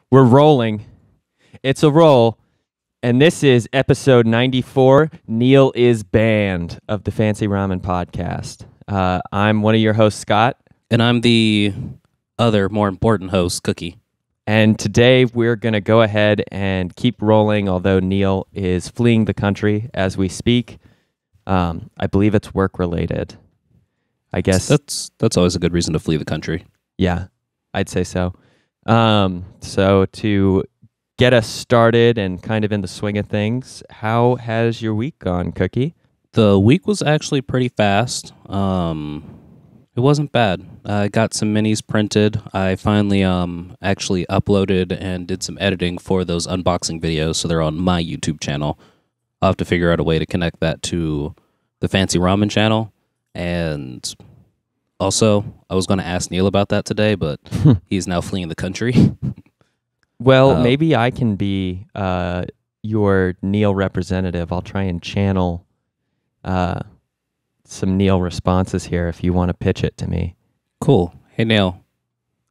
We're rolling. It's a roll. And this is episode 94, Neil is Banned, of the Fancy Ramen podcast. I'm one of your hosts, Scott. And I'm the other, more important host, Cookie. And today we're going to go ahead and keep rolling, although Neil is fleeing the country as we speak. I believe it's work-related. I guess that's always a good reason to flee the country. Yeah, I'd say so. So to get us started and kind of in the swing of things, how has your week gone, Cookie? The week was actually pretty fast. It wasn't bad. I got some minis printed. I finally actually uploaded and did some editing for those unboxing videos, so they're on my YouTube channel. I'll have to figure out a way to connect that to the Fancy Ramen channel. And also, I was going to ask Neil about that today, but he's now fleeing the country. Well, maybe I can be your Neil representative. I'll try and channel some Neil responses here if you want to pitch it to me. Cool. Hey, Neil.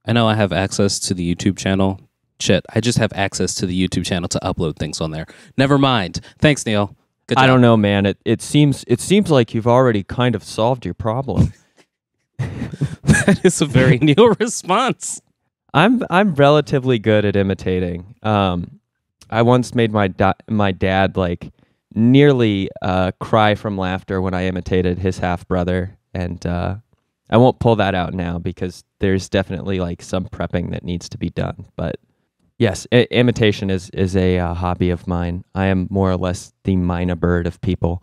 I know I have access to the YouTube channel. Shit, I just have access to the YouTube channel to upload things on there. Never mind. Thanks, Neil. Good job. I don't know, man. It seems like you've already kind of solved your problem. That is a very Neil response. I'm relatively good at imitating. I once made my dad like nearly cry from laughter when I imitated his half brother, and I won't pull that out now because there's definitely like some prepping that needs to be done. But yes, imitation is a hobby of mine. I am more or less the minor bird of people.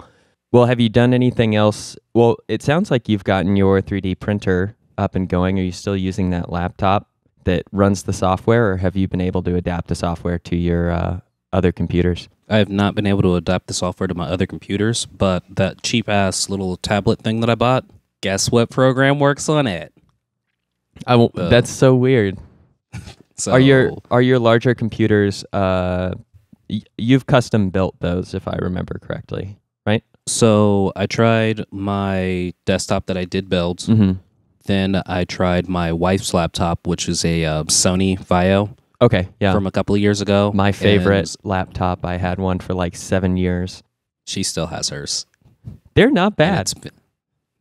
Well, have you done anything else? Well, it sounds like you've gotten your 3D printer up and going. Are you still using that laptop that runs the software, or have you been able to adapt the software to your other computers? I have not been able to adapt the software to my other computers, but that cheap-ass little tablet thing that I bought, guess what program works on it? That's so weird. So, Are your larger computers, you've custom built those, if I remember correctly, right? So I tried my desktop that I did build. Mm-hmm. Then I tried my wife's laptop, which is a Sony Vaio. Okay, yeah. From a couple of years ago. My favorite laptop. I had one for like 7 years. She still has hers. They're not bad.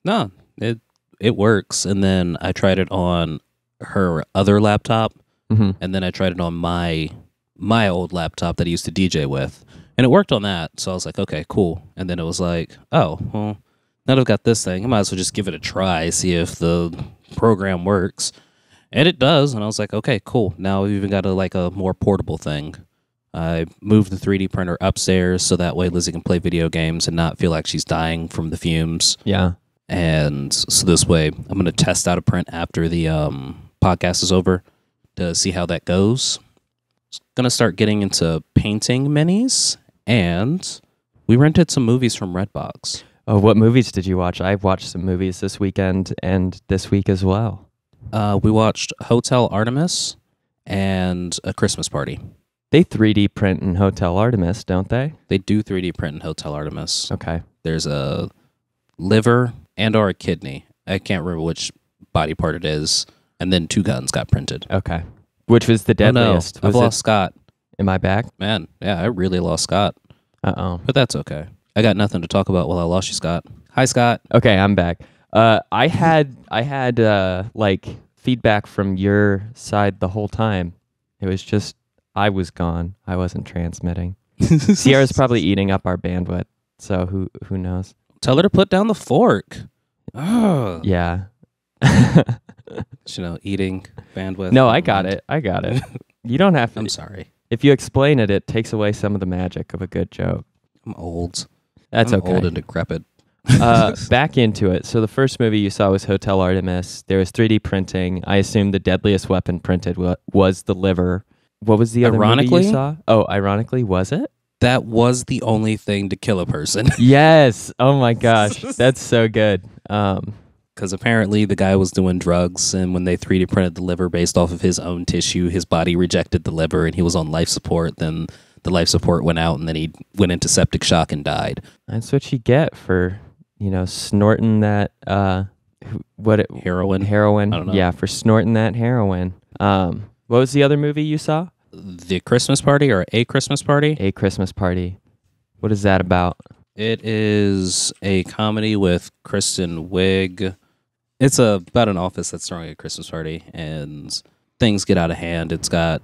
No, it works. And then I tried it on her other laptop. Mm-hmm. And then I tried it on my old laptop that I used to DJ with. And it worked on that. So I was like, okay, cool. And then it was like, oh, well, now that I've got this thing, I might as well just give it a try, see if the program works. And it does. And I was like, okay, cool. Now we've even got a more portable thing. I moved the 3D printer upstairs so that way Lizzie can play video games and not feel like she's dying from the fumes. Yeah. And so this way, I'm going to test out a print after the podcast is over to see how that goes. Going to start getting into painting minis, and we rented some movies from Redbox. Oh, what movies did you watch? I've watched some movies this weekend and this week as well. We watched Hotel Artemis and A Christmas Party. They 3D print in Hotel Artemis, don't they? They do 3D print in Hotel Artemis. Okay. There's a liver and or a kidney. I can't remember which body part it is. And then 2 guns got printed. Okay. Which was the deadliest? Oh, no. I've lost Scott. Am I back? Man, yeah, I really lost Scott. Uh-oh. But that's okay. I got nothing to talk about while I lost you, Scott. Hi, Scott. Okay, I'm back. I had like feedback from your side the whole time. It was just I was gone. I wasn't transmitting. Sierra's probably eating up our bandwidth, so who knows? Tell her to put down the fork. Oh. Yeah. Eating bandwidth. No, I got it. You don't have to. I'm sorry. If you explain it, it takes away some of the magic of a good joke. I'm old. That's okay. Old and decrepit. Back into it. So the first movie you saw was Hotel Artemis. There was 3D printing. I assume the deadliest weapon printed was the liver. What was the other movie you saw? Oh, ironically, was it? That was the only thing to kill a person. Yes. Oh my gosh. That's so good. Because apparently the guy was doing drugs, and when they 3D printed the liver based off of his own tissue, his body rejected the liver, and he was on life support. Then the life support went out, and then he went into septic shock and died. That's what you get for, snorting that, Heroin? Heroin. I don't know. Yeah, for snorting that heroin. What was the other movie you saw? The Christmas Party or A Christmas Party. A Christmas Party. What is that about? It is a comedy with Kristen Wiig. It's about an office that's throwing a Christmas party, and things get out of hand. It's got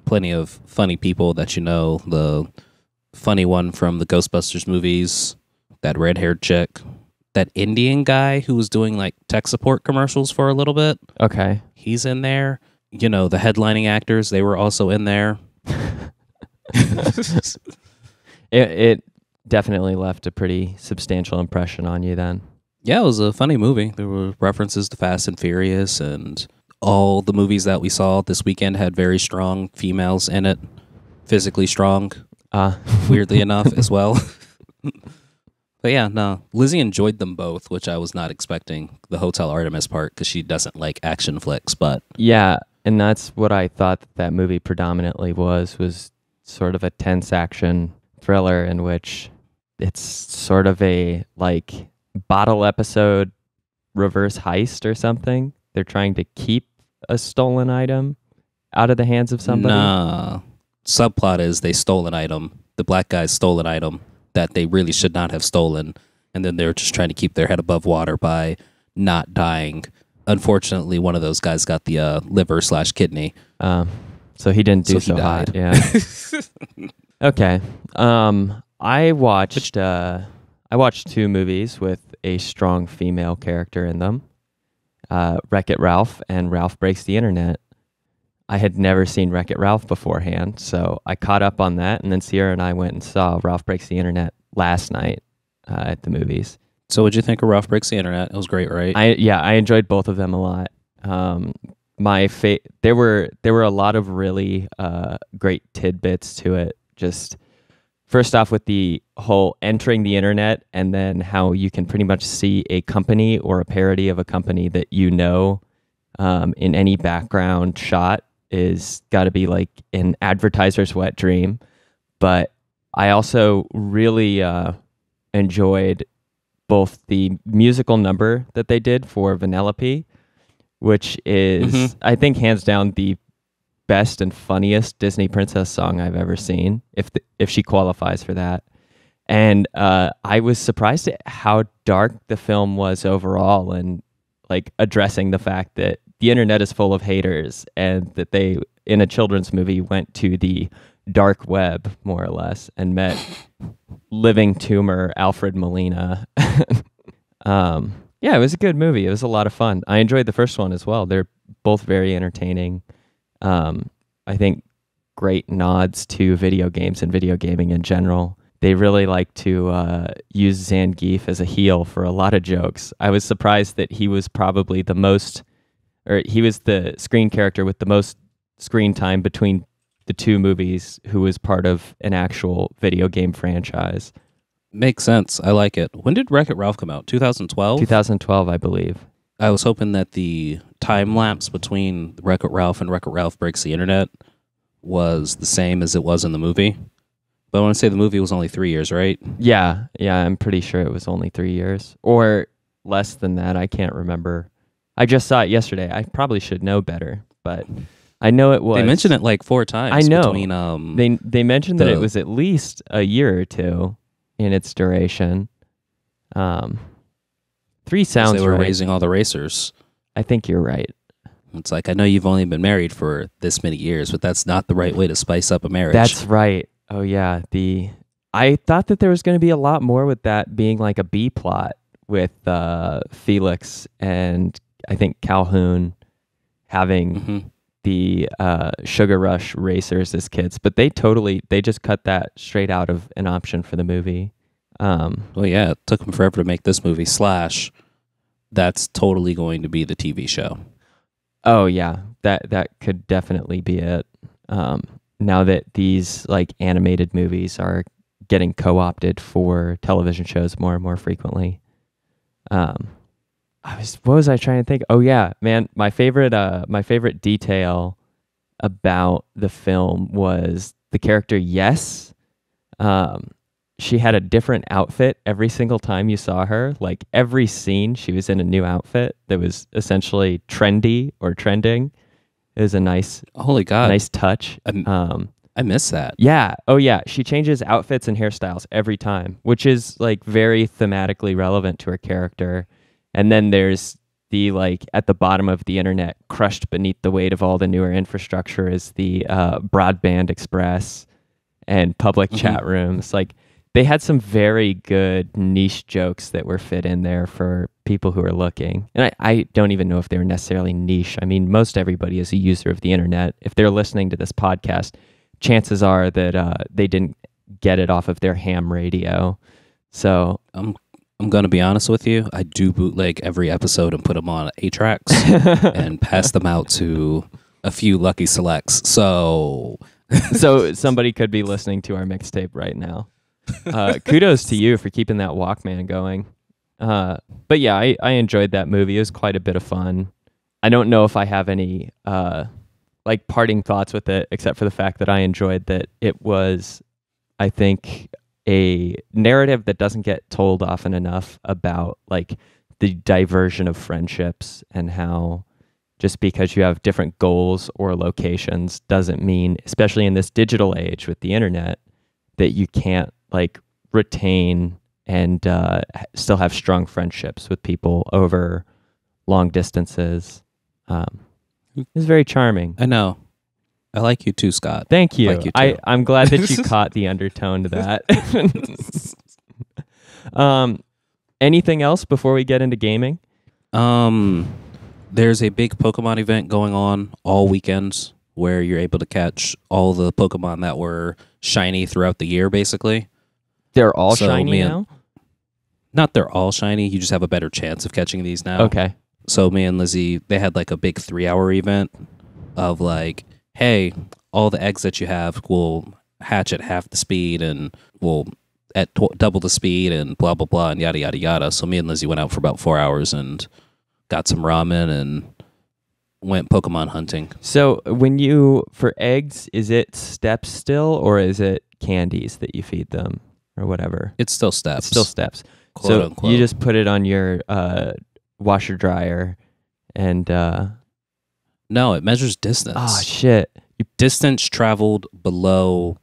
plenty of funny people that you know. The funny one from the Ghostbusters movies, that red-haired chick, that Indian guy who was doing like tech support commercials for a little bit. Okay. He's in there. You know, the headlining actors, they were also in there. It definitely left a pretty substantial impression on you then. Yeah, it was a funny movie. There were references to Fast and Furious, and all the movies that we saw this weekend had very strong females in it. Physically strong, weirdly enough, as well. But yeah, no. Lizzie enjoyed them both, which I was not expecting. The Hotel Artemis part, because she doesn't like action flicks, but... Yeah, and that's what I thought that movie predominantly was sort of a tense action thriller in which it's sort of a like bottle episode reverse heist or something. They're trying to keep a stolen item out of the hands of somebody. Nah. Subplot is they stole an item. The black guys stole an item that they really should not have stolen. And then they're just trying to keep their head above water by not dying. Unfortunately, one of those guys got the liver/kidney. So he didn't do so hot. Yeah. Okay. I watched two movies with a strong female character in them. Wreck-It Ralph and Ralph Breaks the Internet. I had never seen Wreck-It Ralph beforehand, so I caught up on that, and then Sierra and I went and saw Ralph Breaks the Internet last night at the movies. So what'd you think of Ralph Breaks the Internet? It was great, right? I enjoyed both of them a lot. There were a lot of really great tidbits to it. Just first off with the whole entering the internet, and then how you can pretty much see a company or a parody of a company that you know in any background shot is got to be like an advertiser's wet dream. But I also really enjoyed both the musical number that they did for Vanellope, which is, I think, hands down the best and funniest Disney princess song I've ever seen, if she qualifies for that. And I was surprised at how dark the film was overall, and like addressing the fact that the internet is full of haters, and that they, in a children's movie, went to the dark web, more or less, and met living tumor Alfred Molina. Yeah, it was a good movie. It was a lot of fun. I enjoyed the first one as well. They're both very entertaining. I think great nods to video games and video gaming in general. They really like to use Zangief as a heel for a lot of jokes. I was surprised that he was probably he was the screen character with the most screen time between the two movies, who was part of an actual video game franchise. Makes sense. I like it. When did Wreck-It Ralph come out? 2012? 2012, I believe. I was hoping that the time lapse between Wreck-It Ralph and Wreck-It Ralph Breaks the Internet was the same as it was in the movie. But I want to say the movie was only 3 years, right? Yeah, I'm pretty sure it was only 3 years. Or less than that, I can't remember. I just saw it yesterday. I probably should know better, but I know it was. They mentioned it like 4 times. I know. Between, they mentioned that it was at least a year or two in its duration. 3 sounds they were right. raising all the racers. I think you're right. It's like, I know you've only been married for this many years, but that's not the right way to spice up a marriage. That's right. Oh yeah. I thought that there was going to be a lot more with that being like a B plot with Felix and I think Calhoun having the Sugar Rush racers as kids, but they just cut that straight out of an option for the movie. Well, yeah, it took them forever to make this movie. That's totally going to be the TV show. Oh yeah, that could definitely be it. Now that these like animated movies are getting co-opted for television shows more and more frequently. What was I trying to think? Oh yeah, man, my favorite detail about the film was the character Yes. She had a different outfit every single time you saw her. Like every scene, she was in a new outfit that was essentially trendy or trending. It was a nice Holy God. nice touch. I miss that. Yeah. Oh, yeah. She changes outfits and hairstyles every time, which is like very thematically relevant to her character. And then there's the like at the bottom of the internet, crushed beneath the weight of all the newer infrastructure, is the broadband express and public chat rooms. Like they had some very good niche jokes that were fit in there for people who are looking. And I don't even know if they were necessarily niche. I mean, most everybody is a user of the internet. If they're listening to this podcast, chances are that they didn't get it off of their ham radio. So I'm going to be honest with you. I do bootleg every episode and put them on 8-tracks and pass them out to a few lucky selects. So somebody could be listening to our mixtape right now. Kudos to you for keeping that Walkman going. But yeah, I enjoyed that movie. It was quite a bit of fun. I don't know if I have any like parting thoughts with it, except for the fact that I enjoyed that it was, I think, a narrative that doesn't get told often enough about like the diversion of friendships and how just because you have different goals or locations doesn't mean, especially in this digital age with the internet, that you can't like retain and still have strong friendships with people over long distances. It's very charming. I know. I like you too, Scott. Thank you. Like you too. I'm glad that you caught the undertone to that. Anything else before we get into gaming? There's a big Pokemon event going on all weekends where you're able to catch all the Pokemon that were shiny throughout the year, basically. They're all shiny now? Not they're all shiny. You just have a better chance of catching these now. Okay. So me and Lizzie, they had like a big 3-hour event of like, hey, all the eggs that you have will hatch at half the speed and will at double the speed and blah, blah, blah, and yada, yada, yada. So me and Lizzie went out for about 4 hours and got some ramen and went Pokemon hunting. So for eggs, is it steps still or is it candies that you feed them or whatever? It's still steps. It's still steps. Quote, so unquote. You just put it on your washer dryer and... No, it measures distance. Oh, shit. Distance traveled below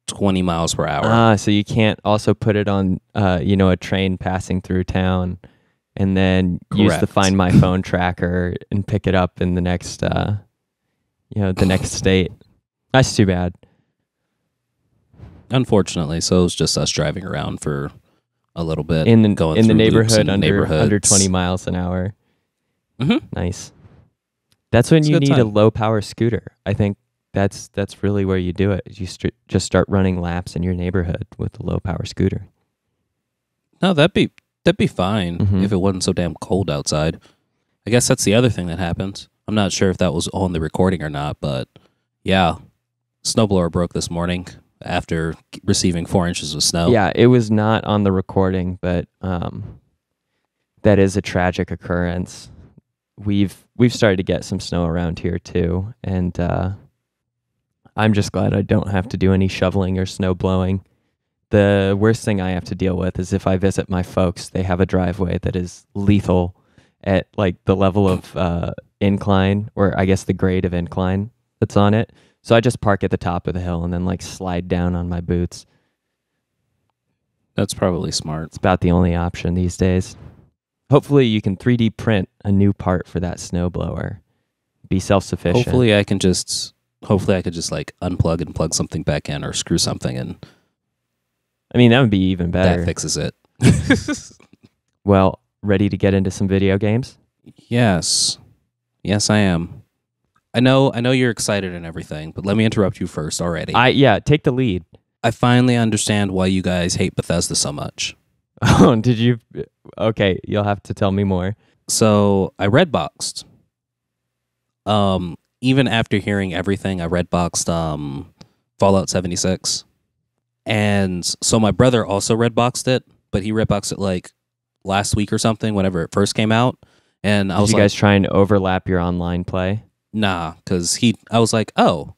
20 miles per hour. So you can't also put it on, a train passing through town and then use the Find My Phone tracker and pick it up in the next, the next state. That's too bad. Unfortunately, so it was just us driving around for a little bit. In the neighborhood under 20 miles an hour. Mm-hmm. Nice. That's when you need time. a low power scooter. I think that's really where you do it. You just start running laps in your neighborhood with a low power scooter. No, that'd be fine if it wasn't so damn cold outside. I guess that's the other thing that happens. I'm not sure if that was on the recording or not, but yeah, snowblower broke this morning after receiving 4 inches of snow. Yeah, it was not on the recording, but that is a tragic occurrence. We've started to get some snow around here too, and I'm just glad I don't have to do any shoveling or snow blowing. The worst thing I have to deal with is if I visit my folks, they have a driveway that is lethal at like the level of incline, or I guess the grade of incline that's on it. So I just park at the top of the hill and then like slide down on my boots. That's probably smart. It's about the only option these days. Hopefully you can 3D print a new part for that snowblower. Be self-sufficient. Hopefully I could just like unplug and plug something back in or screw something in. I mean, that would be even better. That fixes it. Well, ready to get into some video games? Yes. Yes, I am. I know you're excited and everything, but let me interrupt you first already. Take the lead. I finally understand why you guys hate Bethesda so much. Oh, did you? Okay, you'll have to tell me more. So I redboxed. Even after hearing everything, I redboxed Fallout 76. And so my brother also redboxed it, but he redboxed it like last week or something, whenever it first came out. And I was like, you guys trying to overlap your online play? Nah, because I was like, oh.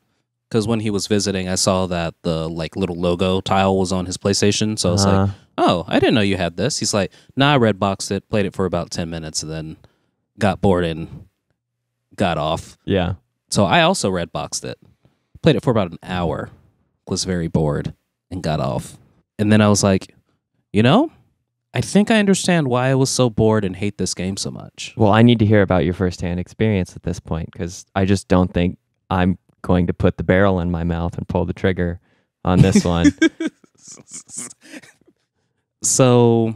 Because when he was visiting, I saw that the like little logo tile was on his PlayStation. So I was like, oh, I didn't know you had this. He's like, nah, I redboxed it, played it for about 10 minutes, and then got bored and got off. Yeah. So I also redboxed it. Played it for about an hour. Was very bored and got off. And then I was like, I think I understand why I was so bored and hate this game so much. Well, I need to hear about your firsthand experience at this point because I just don't think I'm going to put the barrel in my mouth and pull the trigger on this one. So,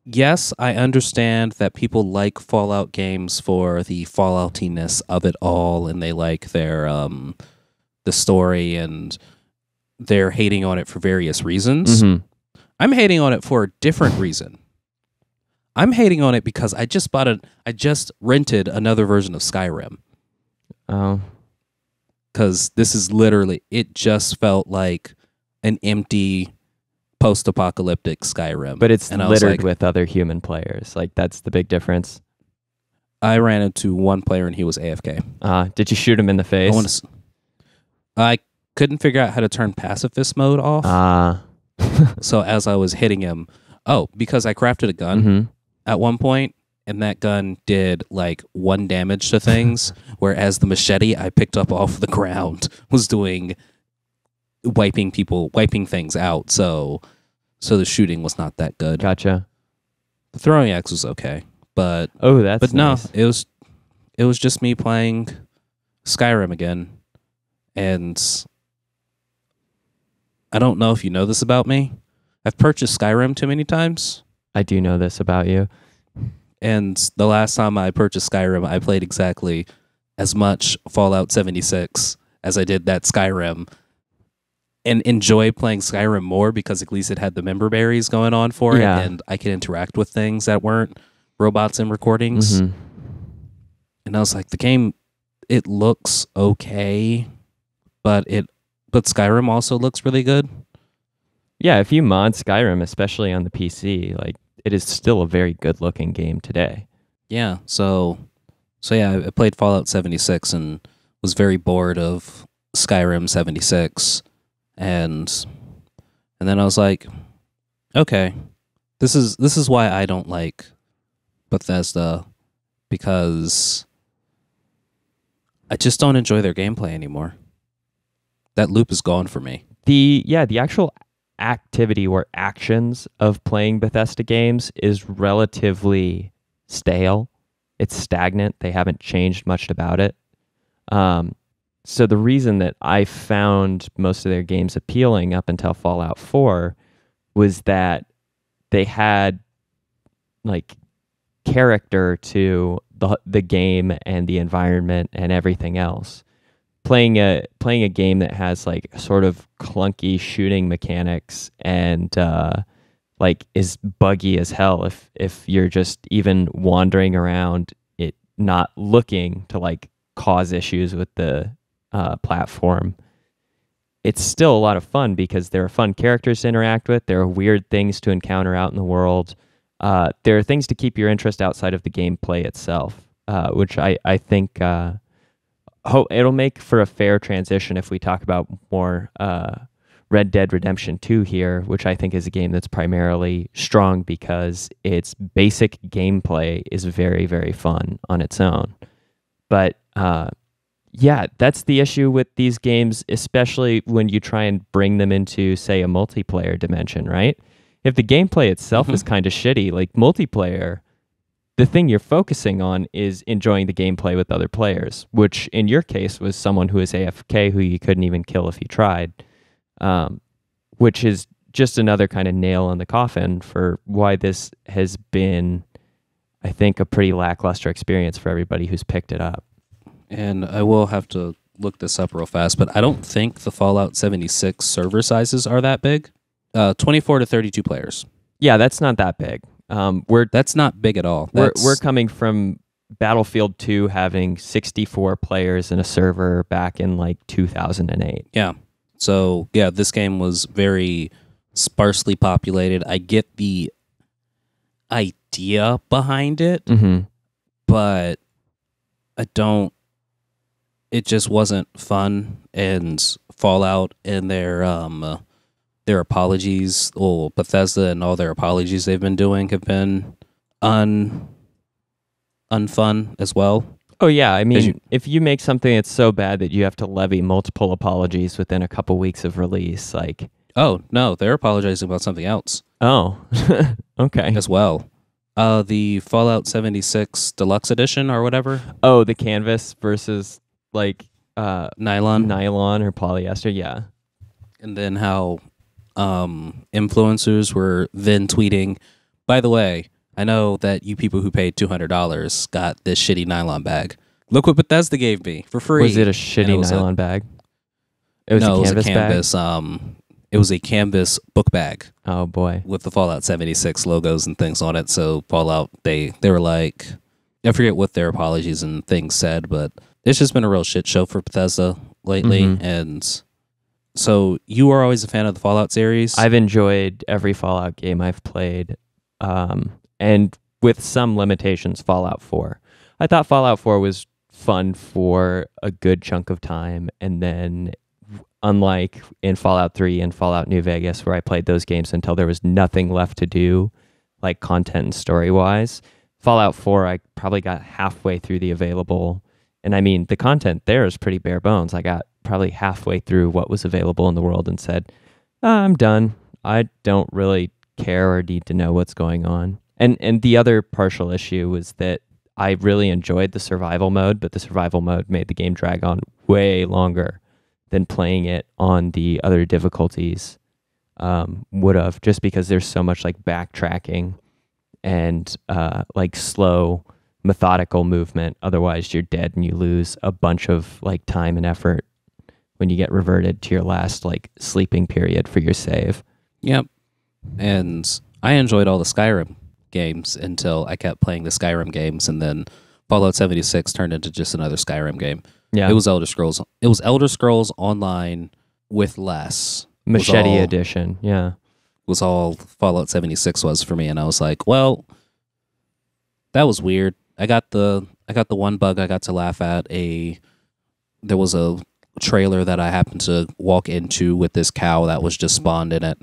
yes, I understand that people like Fallout games for the Falloutiness of it all, and they like their the story, and they're hating on it for various reasons. Mm-hmm. I'm hating on it for a different reason. I'm hating on it because I just rented another version of Skyrim. Oh. Because this is literally, it just felt like an empty post-apocalyptic Skyrim. But it's and I was littered like, with other human players. Like, that's the big difference. I ran into one player and he was AFK. Did you shoot him in the face? I couldn't figure out how to turn pacifist mode off. So as I was hitting him, because I crafted a gun at one point, and that gun did like 1 damage to things, whereas the machete I picked up off the ground was doing wiping things out. So the shooting was not that good. Gotcha. The throwing axe was okay, but that's nice. No, it was just me playing Skyrim again, and I don't know if you know this about me. I've purchased Skyrim too many times. I do know this about you. And the last time I purchased Skyrim, I played exactly as much Fallout 76 as I did that Skyrim, and enjoy playing Skyrim more because at least it had the member berries going on for it, and I could interact with things that weren't robots and recordings. Mm-hmm. And I was like, the game, it looks okay, but Skyrim also looks really good. Yeah, if you mod Skyrim, especially on the PC, like it is still a very good looking game today. Yeah, so yeah, I played Fallout 76 and was very bored of Skyrim 76, and then I was like, okay, this is why I don't like Bethesda, because I just don't enjoy their gameplay anymore. That loop is gone for me. The actual activity or actions of playing Bethesda games is relatively stale. It's stagnant. They haven't changed much about it. So the reason that I found most of their games appealing up until Fallout 4 was that they had like character to the game and the environment and everything else. Playing a game that has like sort of clunky shooting mechanics and like is buggy as hell if you're just even wandering around it, not looking to like cause issues with the platform. It's still a lot of fun because there are fun characters to interact with. There are weird things to encounter out in the world. There are things to keep your interest outside of the gameplay itself, which I think it'll make for a fair transition if we talk about more Red Dead Redemption 2 here, which I think is a game that's primarily strong because its basic gameplay is very, very fun on its own. But yeah, that's the issue with these games, especially when you try and bring them into, say, a multiplayer dimension, right? If the gameplay itself is kind of shitty, like multiplayer, the thing you're focusing on is enjoying the gameplay with other players, which in your case was someone who is AFK who you couldn't even kill if you tried, which is just another kind of nail in the coffin for why this has been, I think, a pretty lackluster experience for everybody who's picked it up. And I will have to look this up real fast, but I don't think the Fallout 76 server sizes are that big. 24 to 32 players. Yeah, that's not that big. That's not big at all. We're coming from Battlefield 2 having 64 players in a server back in like 2008. Yeah. So, yeah, this game was very sparsely populated. I get the idea behind it, but I don't. It just wasn't fun. And Fallout and their apologies, Bethesda and all their apologies they've been doing have been unfun as well. Oh yeah, I 'Cause mean, if you make something that's so bad that you have to levy multiple apologies within a couple weeks of release, like, Oh no, they're apologizing about something else oh, okay. as well. The Fallout 76 Deluxe Edition or whatever, Oh, the canvas versus like nylon, nylon or polyester, yeah. and then how influencers were then tweeting, by the way, I know that you people who paid $200 got this shitty nylon bag. Look what Bethesda gave me for free. Was it a And shitty was nylon bag? It was no, a canvas it was a bag. canvas. It was a canvas book bag Oh boy. with the Fallout 76 logos and things on it. So Fallout, they were like, I forget what their apologies and things said, but it's just been a real shit show for Bethesda lately. Mhm. And so you are always a fan of the Fallout series. I've enjoyed every Fallout game I've played, and with some limitations, Fallout 4. I thought Fallout 4 was fun for a good chunk of time, and then unlike in Fallout 3 and Fallout New Vegas, where I played those games until there was nothing left to do, like content and story-wise, Fallout 4, I probably got halfway through the available, and I mean, the content there is pretty bare bones. I got probably halfway through what was available in the world and said, I'm done. I don't really care or need to know what's going on. And the other partial issue was that I really enjoyed the survival mode, but the survival mode made the game drag on way longer than playing it on the other difficulties would have, just because there's so much like backtracking and like slow, methodical movement. Otherwise, you're dead and you lose a bunch of like time and effort when you get reverted to your last like sleeping period for your save. Yep. And I enjoyed all the Skyrim games until I kept playing the Skyrim games, and then Fallout 76 turned into just another Skyrim game. Yeah, It was Elder Scrolls. It was Elder Scrolls Online with less. Machete was all- Edition. Yeah, Was all Fallout 76 was for me, and I was like, well, that was weird. I got the one bug I got to laugh at. There was a trailer that I happened to walk into with this cow that was just spawned in it,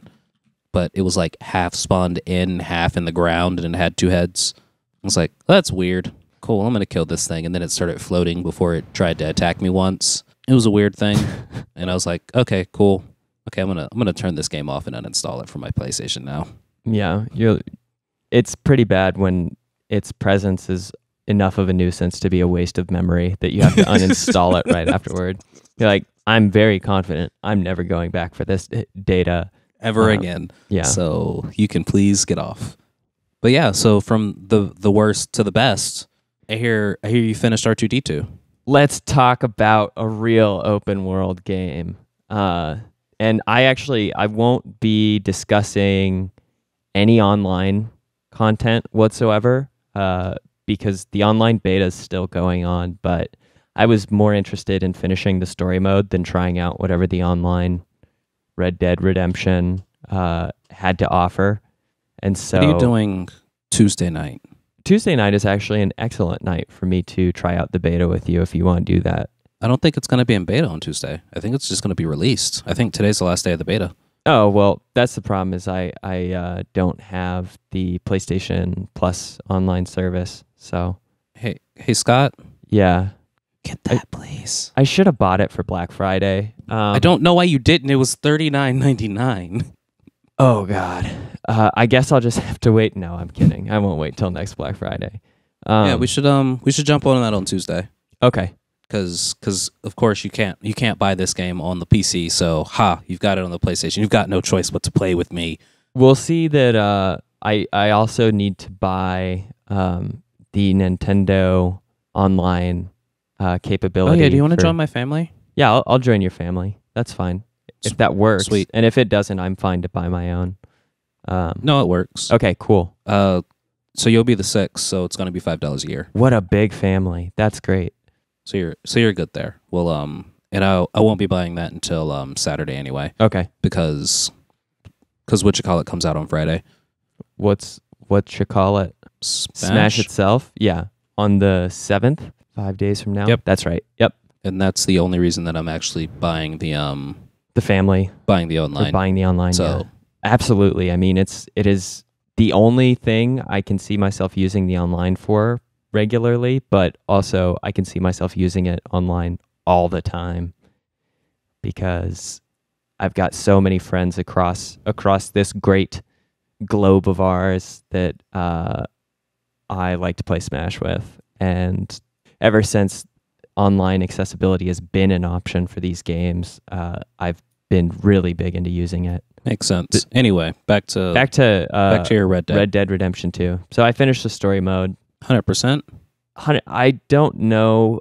but it was like half spawned in, half in the ground, and it had two heads. I was like, that's weird. Cool, I'm gonna kill this thing, and then it started floating before it tried to attack me once. It was a weird thing, and I was like, okay, cool. Okay, I'm gonna turn this game off and uninstall it from my PlayStation now. yeah. It's pretty bad when its presence is enough of a nuisance to be a waste of memory that you have to uninstall it right afterward. You're like, I'm very confident I'm never going back for this data Ever again. Yeah. So you can please get off. But yeah, so from the worst to the best, I hear you finished R2D2. Let's talk about a real open world game. And I won't be discussing any online content whatsoever, because the online beta is still going on, but I was more interested in finishing the story mode than trying out whatever the online Red Dead Redemption had to offer. And so What are you doing Tuesday night? Tuesday night is actually an excellent night for me to try out the beta with you if you want to do that. I don't think it's going to be in beta on Tuesday. I think it's just going to be released. I think today's the last day of the beta. Oh, well, that's the problem is I don't have the PlayStation Plus online service. So, Hey Scott, yeah. get that please. I should have bought it for Black Friday. I don't know why you didn't. It was $39.99. Oh, God. I guess I'll just have to wait. No, I'm kidding. I won't wait till next Black Friday. Yeah, we should jump on that on Tuesday. Okay. Because of course you can't buy this game on the PC. So you've got it on the PlayStation. You've got no choice but to play with me. We'll see that I also need to buy the Nintendo online capability. Oh yeah, do you want to join my family? Yeah, I'll join your family. That's fine. If that works. Sweet. And if it doesn't, I'm fine to buy my own. No, it works. Okay, cool. So you'll be the 6th, so it's going to be $5 a year. What a big family. That's great. So you're good there. Well, and I won't be buying that until Saturday anyway, Okay. because what you call it comes out on Friday. What you call it? Smash itself? Yeah. On the 7th, 5 days from now? Yep. That's right. Yep. And that's the only reason that I'm actually buying the family. buying the Or online. buying the online. So yeah. Absolutely. I mean, it is the only thing I can see myself using the online for regularly, but also I can see myself using it online all the time because I've got so many friends across this great globe of ours that I like to play Smash with. And ever since online accessibility has been an option for these games, I've been really big into using it. Makes sense. Anyway, back to your Red Dead. Red Dead Redemption 2. So I finished the story mode. 100%? I don't know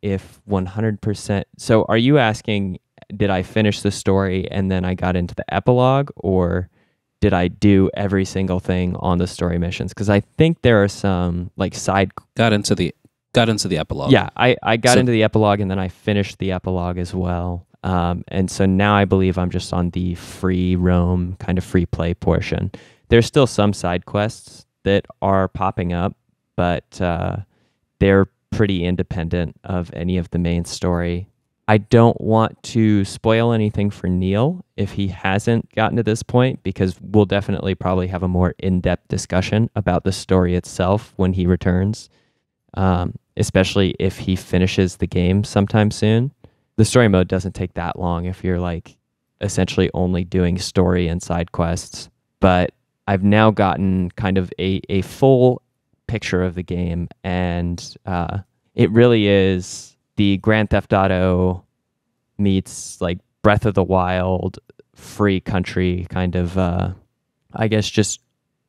if 100%. So are you asking, did I finish the story and then I got into the epilogue, or did I do every single thing on the story missions? Because I think there are some like side... Got into the epilogue. Yeah, I got into the epilogue and then I finished the epilogue as well. And so now I believe I'm just on the free roam, kind of free play portion. There's still some side quests that are popping up, but they're pretty independent of any of the main story. I don't want to spoil anything for Neil if he hasn't gotten to this point, because we'll definitely probably have a more in-depth discussion about the story itself when he returns, especially if he finishes the game sometime soon. The story mode doesn't take that long if you're like essentially only doing story and side quests. But I've now gotten kind of a full picture of the game, and it really is the Grand Theft Auto meets like Breath of the Wild, free country kind of, I guess, just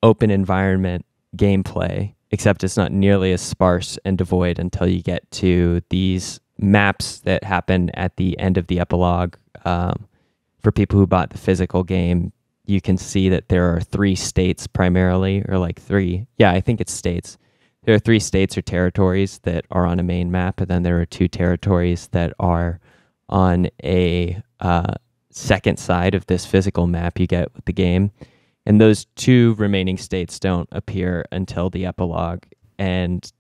open environment gameplay, except it's not nearly as sparse and devoid until you get to these maps that happen at the end of the epilogue. For people who bought the physical game, you can see that there are 3 states primarily, or like 3. Yeah, I think it's states. There are 3 states or territories that are on a main map, and then there are 2 territories that are on a second side of this physical map you get with the game. And those 2 remaining states don't appear until the epilogue, and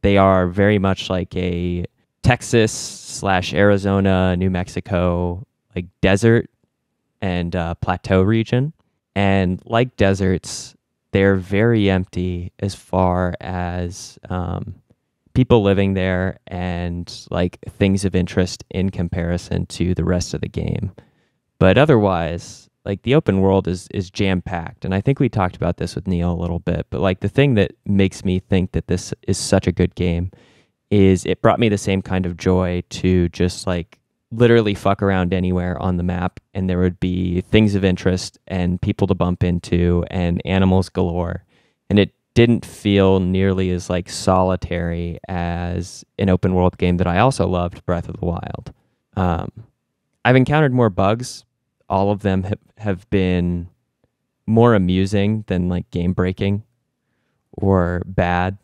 they are very much like a Texas / Arizona, New Mexico, like desert and plateau region. And like deserts, they're very empty as far as people living there and like things of interest in comparison to the rest of the game. But otherwise, like the open world is jam-packed. And I think we talked about this with Neil a little bit, but like the thing that makes me think that this is such a good game is it brought me the same kind of joy to just like literally fuck around anywhere on the map, and there would be things of interest and people to bump into and animals galore. And it didn't feel nearly as like solitary as an open world game that I also loved, Breath of the Wild. I've encountered more bugs. All of them have been more amusing than like game breaking or bad.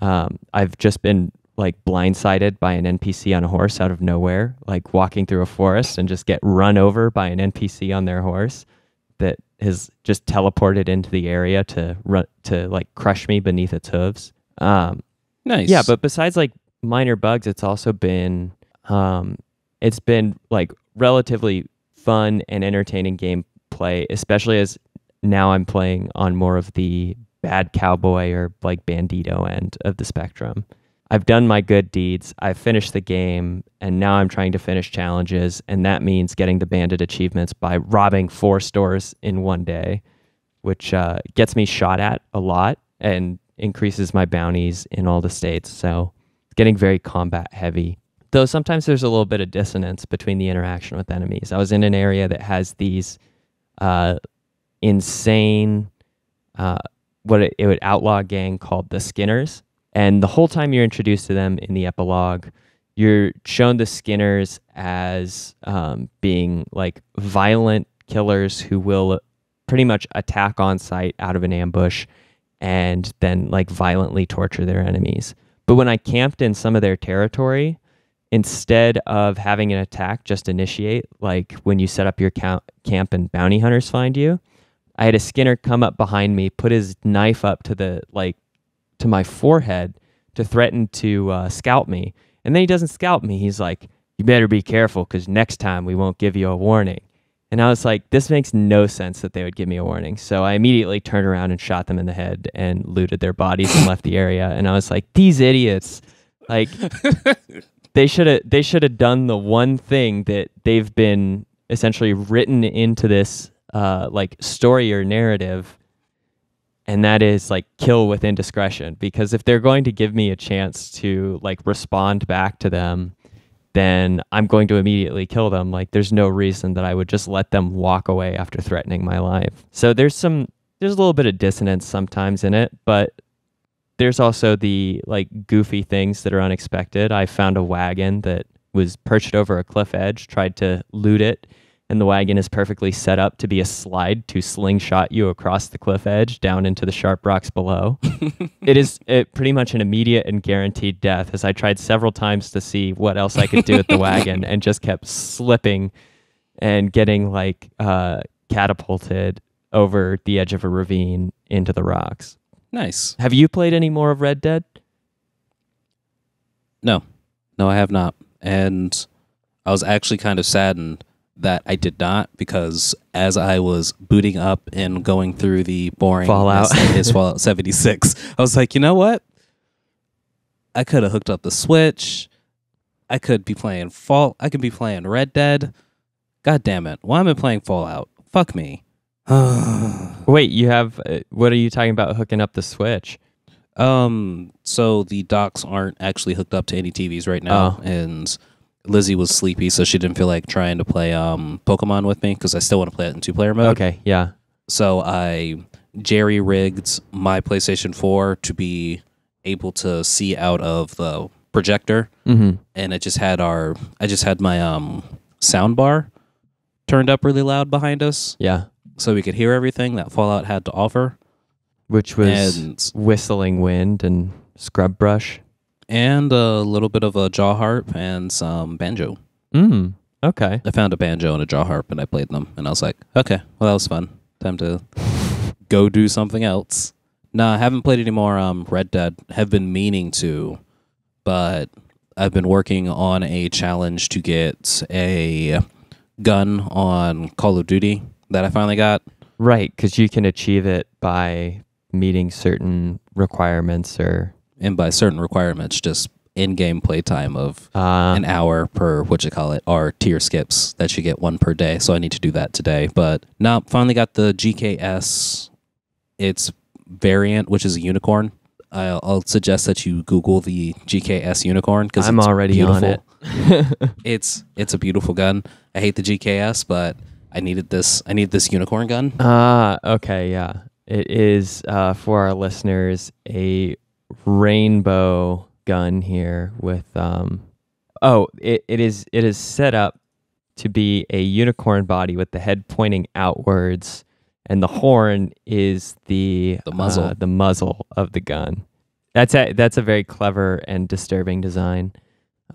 I've just been like blindsided by an NPC on a horse out of nowhere, like walking through a forest and just get run over by an NPC on their horse that has just teleported into the area to like crush me beneath its hooves. Nice. Yeah, but besides like minor bugs, it's also been it's been like relatively fun and entertaining gameplay, especially as now I'm playing on more of the bad cowboy or like bandito end of the spectrum. I've done my good deeds, I've finished the game, and now I'm trying to finish challenges, and that means getting the bandit achievements by robbing 4 stores in one day, which gets me shot at a lot and increases my bounties in all the states. So it's getting very combat heavy. Though sometimes there's a little bit of dissonance between the interaction with enemies. I was in an area that has these insane, it would outlaw gang called the Skinners. And the whole time you're introduced to them in the epilogue, you're shown the Skinners as being like violent killers who will pretty much attack on sight out of an ambush and then like violently torture their enemies. But when I camped in some of their territory, instead of having an attack just initiate, like when you set up your camp and bounty hunters find you, I had a Skinner come up behind me, put his knife up to my forehead to threaten to scalp me. And then he doesn't scalp me. He's like, "You better be careful because next time we won't give you a warning." And I was like, this makes no sense that they would give me a warning. So I immediately turned around and shot them in the head and looted their bodies and left the area. And I was like, these idiots, like they should have done the one thing that they've been essentially written into this like story or narrative. And that is like kill with indiscretion, because if they're going to give me a chance to like respond back to them, then I'm going to immediately kill them. Like there's no reason that I would just let them walk away after threatening my life. So there's a little bit of dissonance sometimes in it, but there's also the like goofy things that are unexpected. I found a wagon that was perched over a cliff edge, tried to loot it, and the wagon is perfectly set up to be a slide to slingshot you across the cliff edge down into the sharp rocks below. It is pretty much an immediate and guaranteed death, as I tried several times to see what else I could do with the wagon and just kept slipping and getting like catapulted over the edge of a ravine into the rocks. Nice. Have you played any more of Red Dead? No, I have not. And I was actually kind of saddened that I did not, because as I was booting up and going through the boring Fallout. Fallout 76, I was like, you know what? I could have hooked up the Switch. I could be playing I could be playing Red Dead. God damn it. Why am I playing Fallout? Fuck me. Wait, you have what are you talking about hooking up the Switch? So the docks aren't actually hooked up to any TVs right now, and Lizzie was sleepy, so she didn't feel like trying to play Pokemon with me, because I still want to play it in 2-player mode. Okay, yeah. So I jerry-rigged my PlayStation 4 to be able to see out of the projector, and I just had my sound bar turned up really loud behind us. Yeah. So we could hear everything that Fallout had to offer. Which was whistling wind and scrub brush. And a little bit of a jaw harp and some banjo. Okay. I found a banjo and a jaw harp and I played them. And I was like, okay, well, that was fun. Time to go do something else. Nah, I haven't played any more Red Dead. Have been meaning to, but I've been working on a challenge to get a gun on Call of Duty that I finally got. Right, because you can achieve it by meeting certain requirements And by certain requirements, just in-game playtime of an hour per, or tier skips that you get one per day. So I need to do that today. But now, finally got the GKS, its variant, which is a unicorn. I'll suggest that you Google the GKS unicorn, because I'm already beautiful. on it. It's a beautiful gun. I hate the GKS, but I need this unicorn gun. Okay, yeah. It is, for our listeners, a rainbow gun here with it is set up to be a unicorn body with the head pointing outwards, and the horn is the muzzle of the gun. That's a very clever and disturbing design.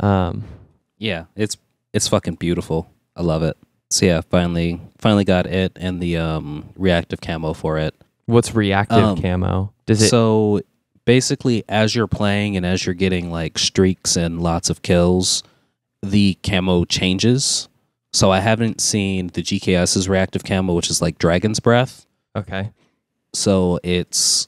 Yeah, it's fucking beautiful. I love it. So yeah, finally got it and the reactive camo for it. What's reactive camo? Does it? So basically, as you're playing and as you're getting like streaks and lots of kills, the camo changes. So I haven't seen the GKS's reactive camo, which is like Dragon's Breath. Okay. So it's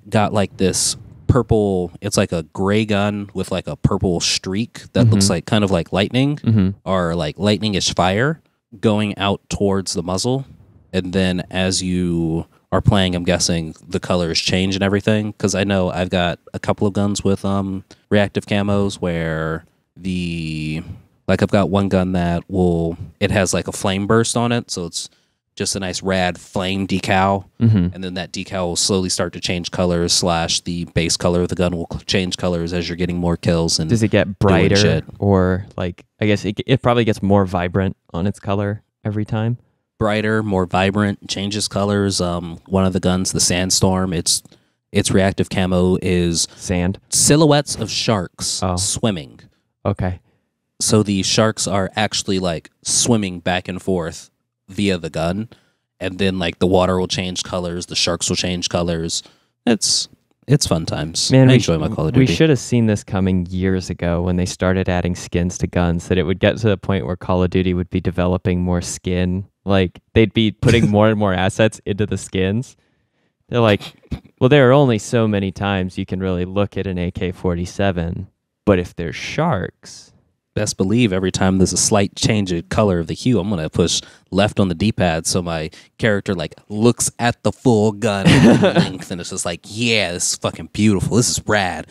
got like this purple. It's like a gray gun with like a purple streak that looks like kind of like lightning or like lightning-ish fire going out towards the muzzle. And then as you are playing, I'm guessing the colors change and everything, because I know I've got a couple of guns with reactive camos where I've got one gun that it has like a flame burst on it, so it's just a nice rad flame decal, and then that decal will slowly start to change colors / the base color of the gun will change colors as you're getting more kills. And does it get brighter, or like, I guess it probably gets more vibrant on its color every time? Brighter, more vibrant, changes colors. One of the guns, the Sandstorm, its reactive camo is sand silhouettes of sharks swimming. Okay. So the sharks are actually like swimming back and forth via the gun, and then like the water will change colors, the sharks will change colors. It's fun times. Man, I enjoy my Call of Duty. We should have seen this coming years ago when they started adding skins to guns, that it would get to the point where Call of Duty would be developing more skin Like they'd be putting more and more assets into the skins. They're like, well, there are only so many times you can really look at an AK-47, but if there's sharks, Best believe every time there's a slight change of color of the hue, I'm gonna push left on the D-pad so my character like looks at the full gun length, and it's just like, yeah, this is fucking beautiful. This is rad.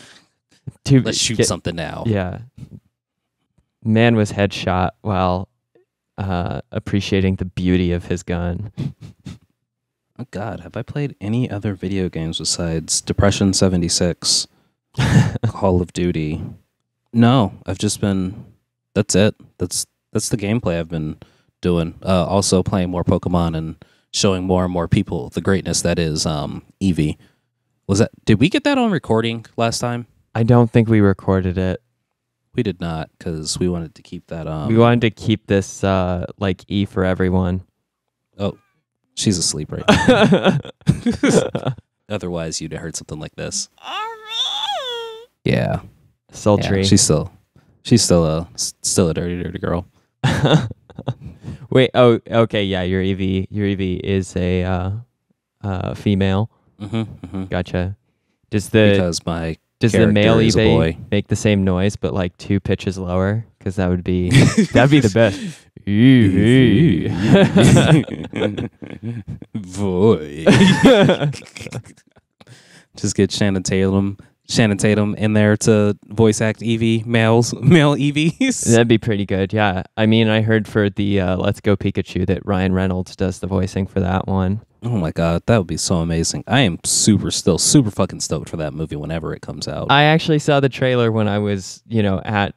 Let's shoot something now. Yeah. Man was headshot while appreciating the beauty of his gun. Oh God, have I played any other video games besides Depression 76, Call of Duty? No, I've just been. That's it. That's the gameplay I've been doing. Also playing more Pokemon and showing more and more people the greatness that is Eevee. Did we get that on recording last time? I don't think we recorded it. We did not, because we wanted to keep that. We wanted to keep this like E for everyone. Oh, she's asleep right now. Otherwise, you'd have heard something like this. Yeah, sultry. Yeah, she's still a dirty girl. Wait. Oh, okay. Yeah, your Eevee is a female. Gotcha. Does the male Eevee make the same noise but like 2 pitches lower? Because that'd be the best. Boy. Just get Shannon Tatum in there to voice act Eevee, male Eevees. That'd be pretty good. Yeah. I mean, I heard for the Let's Go Pikachu that Ryan Reynolds does the voicing for that one. Oh my God, that would be so amazing. I am super fucking stoked for that movie whenever it comes out. I actually saw the trailer when I was, at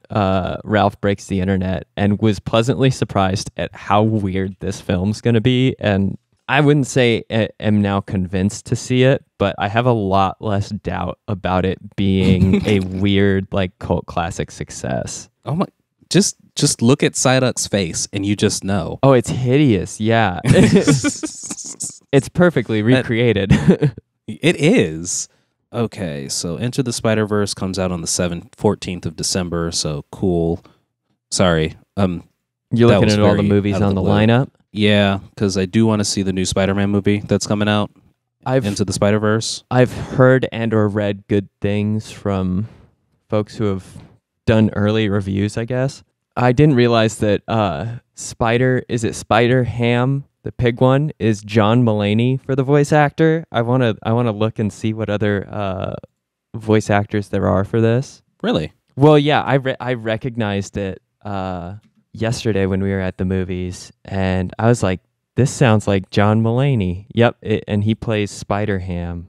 Ralph Breaks the Internet and was pleasantly surprised at how weird this film's going to be. And I wouldn't say am now convinced to see it, but I have a lot less doubt about it being a weird, like, cult classic success. Oh my, just look at Psyduck's face and you just know. Oh, it's hideous. Yeah. It's perfectly recreated. It is. Okay, so Into the Spider-Verse comes out on the 14th of December, so cool. Sorry. You're looking at all the movies on the lineup? Yeah, because I do want to see the new Spider-Man movie that's coming out. Into the Spider-Verse. I've heard and or read good things from folks who have done early reviews, I guess. I didn't realize that Spider-Ham, the pig one, is John Mulaney for the voice actor. I want to look and see what other voice actors there are for this. Really? Well, yeah, I recognized it yesterday when we were at the movies, and I was like, this sounds like John Mulaney. Yep, and he plays Spider-Ham.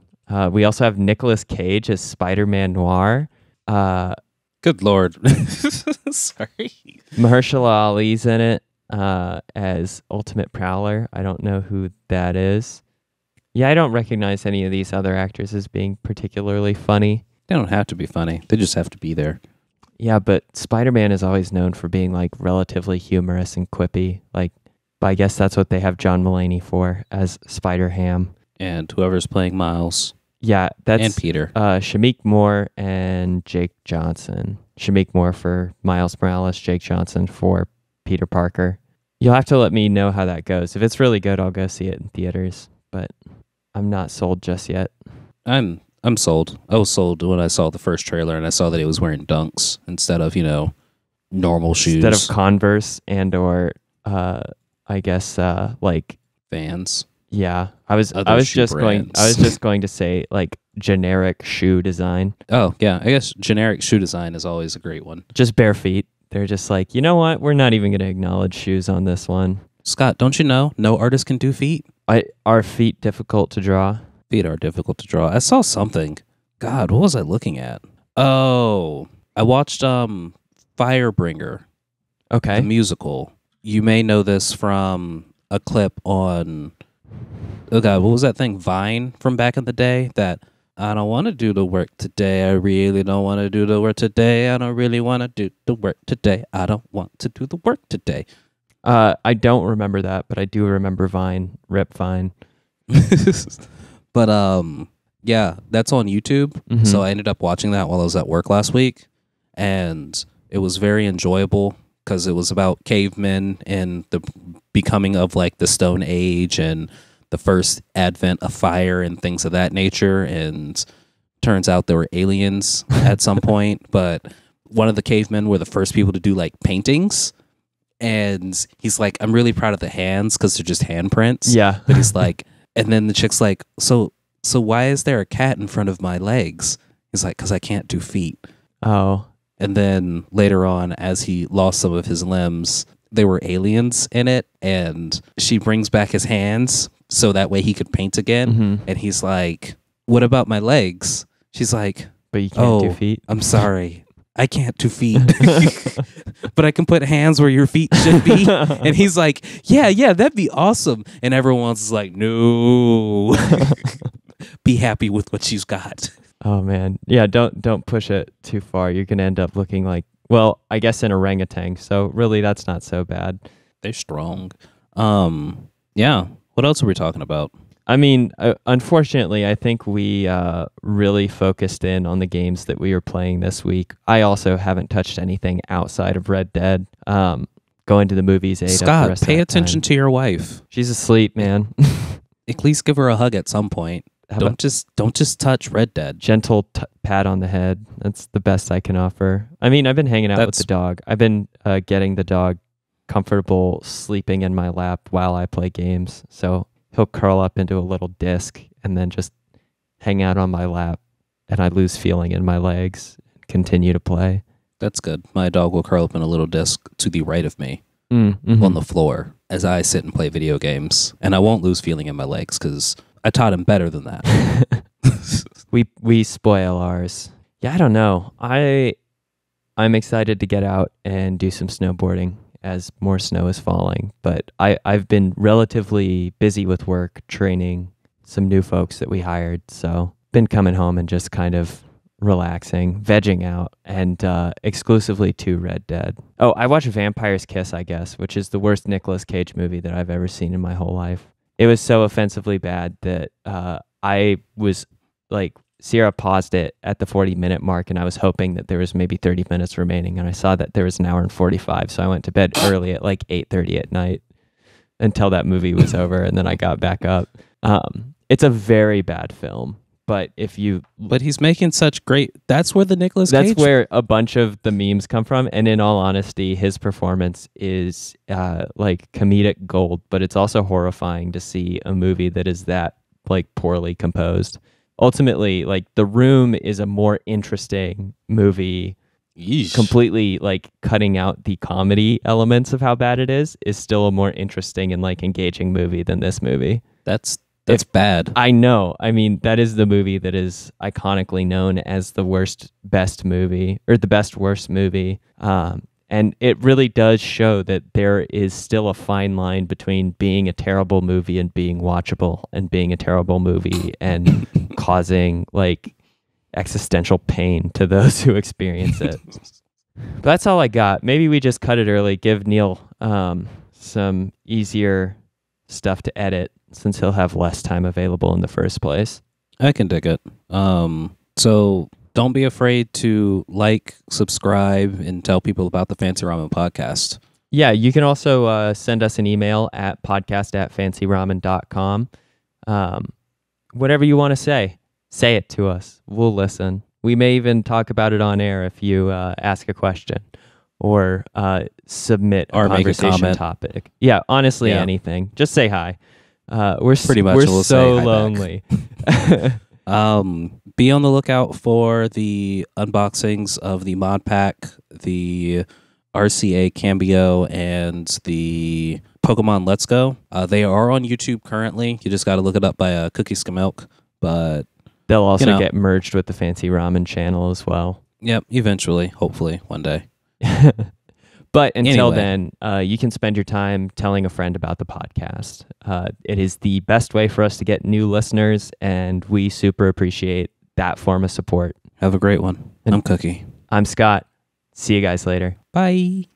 We also have Nicolas Cage as Spider-Man Noir. Good Lord. Sorry. Mahershala Ali's in it as Ultimate Prowler. I don't know who that is. Yeah, I don't recognize any of these other actors as being particularly funny. They don't have to be funny. They just have to be there. Yeah, but Spider-Man is always known for being like relatively humorous and quippy. Like, I guess that's what they have John Mulaney for as Spider-Ham. And whoever's playing Miles. Yeah, that's and Peter. Shameik Moore and Jake Johnson. Shameik Moore for Miles Morales, Jake Johnson for Peter Parker. You'll have to let me know how that goes. If it's really good, I'll go see it in theaters, but I'm not sold just yet. I'm sold. I was sold when I saw the first trailer and I saw that he was wearing Dunks instead of, normal shoes. Instead of Converse and or I guess like Vans. Yeah, I was just going to say like generic shoe design. Oh yeah, I guess generic shoe design is always a great one. Just bare feet. They're just like, you know what? We're not even going to acknowledge shoes on this one. Scott, don't you know? No artist can do feet. Are feet difficult to draw? Feet are difficult to draw. I saw something. God, what was I looking at? Oh, I watched Firebringer. Okay. The musical. You may know this from a clip on. Oh God, what was that thing? Vine from back in the day? That I don't want to do the work today. I really don't want to do the work today. I don't really want to do the work today. I don't want to do the work today. I don't remember that, but I do remember Vine. Rip Vine. But yeah, that's on YouTube. Mm-hmm. So I ended up watching that while I was at work last week, and it was very enjoyable because it was about cavemen and the becoming of like the Stone Age and the first advent of fire and things of that nature. And turns out there were aliens at some point, but one of the cavemen were the first people to do like paintings. And he's like, I'm really proud of the hands because they're just handprints. Yeah. But he's like, and then the chick's like, so why is there a cat in front of my legs? He's like, because I can't do feet. Oh. And then later on, as he lost some of his limbs, there were aliens in it. And she brings back his hands so that way he could paint again. Mm-hmm. And he's like, what about my legs? She's like, But you can't do oh, feet. I'm sorry. I can't do feet, but I can put hands where your feet should be. And he's like, yeah, that'd be awesome. And everyone else is like, no, be happy with what she's got. Oh man. Yeah, don't push it too far. You're going to end up looking like, well, I guess an orangutan. So really that's not so bad. They're strong. Yeah. What else are we talking about? I mean, unfortunately, I think we really focused in on the games that we were playing this week. I also haven't touched anything outside of Red Dead. Going to the movies ate up the Scott, rest pay of that attention time. to your wife. She's asleep, man. At least give her a hug at some point. How Don't just touch Red Dead. Gentle pat on the head. That's the best I can offer. I mean, I've been hanging out with the dog. I've been getting the dog comfortable sleeping in my lap while I play games. So he'll curl up into a little disc and then just hang out on my lap, and I lose feeling in my legs and continue to play. That's good. My dog will curl up in a little disc to the right of me Mm-hmm. on the floor as I sit and play video games, and I won't lose feeling in my legs because I taught him better than that. We spoil ours. Yeah, I don't know. I'm excited to get out and do some snowboarding as more snow is falling, but I've been relatively busy with work training some new folks that we hired, so been coming home and just kind of relaxing, vegging out, and exclusively to Red Dead. Oh, I watched Vampire's Kiss, I guess, which is the worst Nicolas Cage movie that I've ever seen in my whole life. It was so offensively bad that I was like, Sierra paused it at the 40-minute mark, and I was hoping that there was maybe 30 minutes remaining, and I saw that there was an hour and 45, so I went to bed early at like 8:30 at night until that movie was over, and then I got back up. It's a very bad film, but But he's making such great... That's where the Nicolas Cage... That's where a bunch of the memes come from, and in all honesty, his performance is like comedic gold, but it's also horrifying to see a movie that is that like poorly composed. Ultimately, like The Room is a more interesting movie. Yeesh. Completely like cutting out the comedy elements of how bad it is still a more interesting and like engaging movie than this movie. That's bad. I know. I mean, that is the movie that is iconically known as the worst best movie, or the best worst movie. And it really does show that there is still a fine line between being a terrible movie and being watchable, and being a terrible movie and causing like existential pain to those who experience it. But that's all I got. Maybe we just cut it early, give Neil some easier stuff to edit, since he'll have less time available in the first place. I can dig it. So don't be afraid to like, subscribe, and tell people about the Fancy Ramen podcast. Yeah, you can also send us an email at podcast@fancyramen.com. Whatever you want to say it to us. We'll listen. We may even talk about it on air if you ask a question or submit a conversation topic. Yeah, honestly, anything. Just say hi. We're pretty much we're so lonely. Be on the lookout for the unboxings of the mod pack, the RCA Cambio, and the Pokemon Let's Go. They are on YouTube currently. You just got to look it up by Cookie Skimilk, but they'll also get merged with the Fancy Ramen channel as well. Yep, eventually, hopefully, one day. But until then, you can spend your time telling a friend about the podcast. It is the best way for us to get new listeners, and we super appreciate that form of support. Have a great one. I'm Cookie. I'm Scott. See you guys later. Bye.